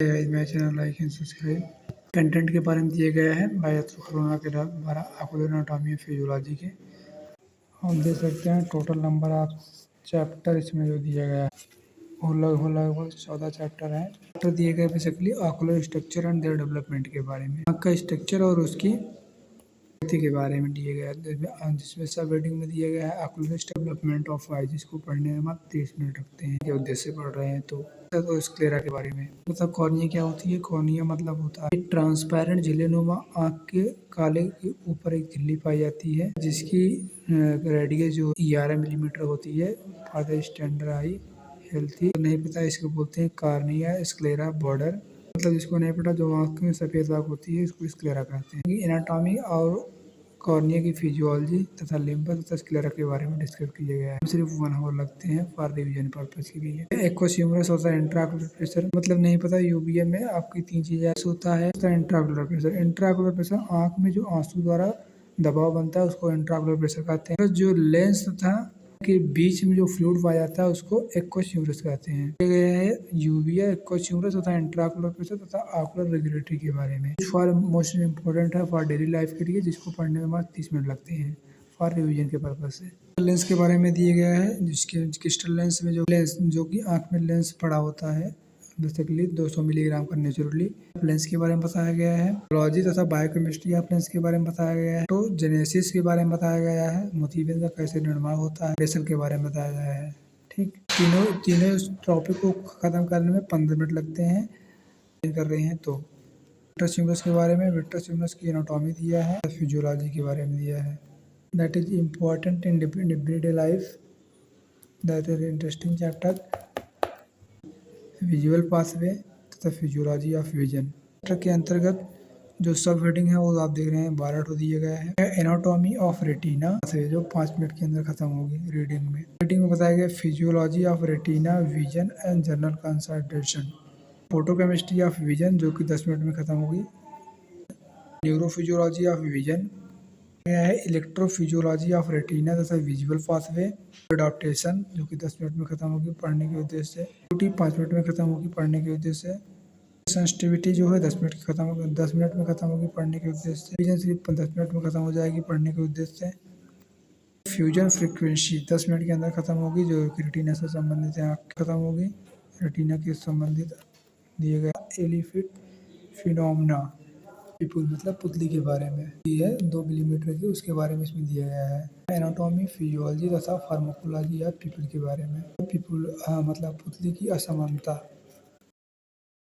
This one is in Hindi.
मेरा channel like and subscribe. Content के बारे में दिया गया है बायोथ्रो कोरोना के द्वारा आकुलर एनाटॉमी फिजियोलॉजी के। आप देख सकते हैं टोटल नंबर ऑफ चैप्टर इसमें जो दिया गया है वो लगभग 14 चैप्टर है। चैप्टर दिए गए basically ocular structure and their development के बारे में, आँख का स्ट्रक्चर और उसकी के बारे में दिए गया है। जिसमें सब हेडिंग में दिया गया है आकुलर डेवलपमेंट ऑफ आई, जिसको पढ़ने में मात्र 30 मिनट रखते हैं। ये उद्देश्य से पढ़ रहे हैं तो स्क्लेरा के बारे में मतलब कॉर्निया क्या होती है। कॉर्निया मतलब होता है ट्रांसपेरेंट झिल्लीनुमा आँख के काले के ऊपर एक झिल्ली पाई जाती है जिसकी रेडियस जो 11 मिलीमीटर होती है। For the standard I healthy नहीं पता इसको बोलते हैं कॉर्निया स्क्लेरा बॉर्डर, मतलब जिसको नहीं पता जो आँख में सफ़ेद दाग होती है इसको स्क्लेरा कहते हैं। एनाटॉमी और कॉर्निया की फिजियोलॉजी तथा लिम्बस तथा स्क्लेरा के बारे में डिस्कस किया गया है। सिर्फ 1 आवर लगते हैं फॉर रिवीजन पर्पज के लिए। एक्वोस्यूमरस होता है इंट्राकुलर प्रेशर, मतलब नहीं पता यूवीएम में आपकी 3 चीजें होता है। इंट्राकुलर प्रेशर, इंट्राकुलर प्रेशर आँख में जो आंसू द्वारा दबाव बनता है उसको इंट्राकुलर प्रेशर कहते हैं। जो लेंस तथा के बीच में जो फ्लूइड पाया जाता है उसको एक्वोस्यूमरस कहते हैं। यूविया एक्वोस्यूमरस तथा इंट्राकुलर प्रेशर तथा आकुलर रेगुलेटरी के बारे में फॉर मोस्ट इम्पोर्टेंट है फॉर डेली लाइफ के लिए, जिसको पढ़ने में मात्र 30 मिनट लगते हैं फॉर रिवीजन के पर्पज से। लेंस के बारे में दिया गया है जिसके क्रिस्टल लेंस में जो लेंस जो कि आँख में लेंस पड़ा होता है बेसिकली 200 मिलीग्राम का नेचुरली लेंस के बारे में बताया गया है। बायोलॉजी तथा बायोकेमिस्ट्री ऑफ लेंस के बारे में बताया गया है। तो जेनेसिस के बारे में बताया गया है। मोतियन का कैसे निर्माण होता है रेशल के बारे में बताया गया है। ठीक, तीनों टॉपिक को खत्म करने में 15 मिनट लगते हैं कर रहे हैं। तो विट्रोसिमरस के बारे में, विट्रोसिमरस की एनाटॉमी दिया है, फिजियोलॉजी के बारे में दिया है। That is important in everyday life, that is interesting chapter. Visual pathway तथा फिजियोलॉजी ऑफ विजन के अंतर्गत जो सब हेडिंग है वो आप देख रहे हैं 12 तो दिए गए हैं। एनाटॉमी ऑफ रेटिना जो 5 मिनट के अंदर खत्म होगी रीडिंग में बताया गया physiology of retina vision and general consultation. Photochemistry of vision जो कि 10 मिनट में खत्म होगी। न्यूरोफिजियोलॉजी ऑफ विजन है। इलेक्ट्रोफिजियोलॉजी ऑफ रेटिना तथा विजुअल पाथवे अडॉप्टेशन जो कि 10 मिनट में खत्म होगी पढ़ने के उद्देश्य से। 5 मिनट में खत्म होगी पढ़ने के उद्देश्य से। सेंसिटिविटी जो है 10 मिनट की खत्म होगी, 10 मिनट में खत्म होगी पढ़ने के उद्देश्य से। विजन सिर्फ 10 मिनट में खत्म हो जाएगी पढ़ने के उद्देश्य से। फ्यूजन फ्रीक्वेंसी 10 मिनट के अंदर खत्म होगी जो रेटिना से संबंधित है, खत्म होगी रेटिना के संबंधित दिए गए। एलिफिट फिनोमेना पीपुल मतलब पुतली के बारे में ये है 2 मिलीमीटर की, उसके बारे में इसमें दिया गया है। एनाटॉमी फिजियोलॉजी तथा फार्माकोलॉजी या पीपल के बारे में। पीपुल मतलब पुतली की असमानता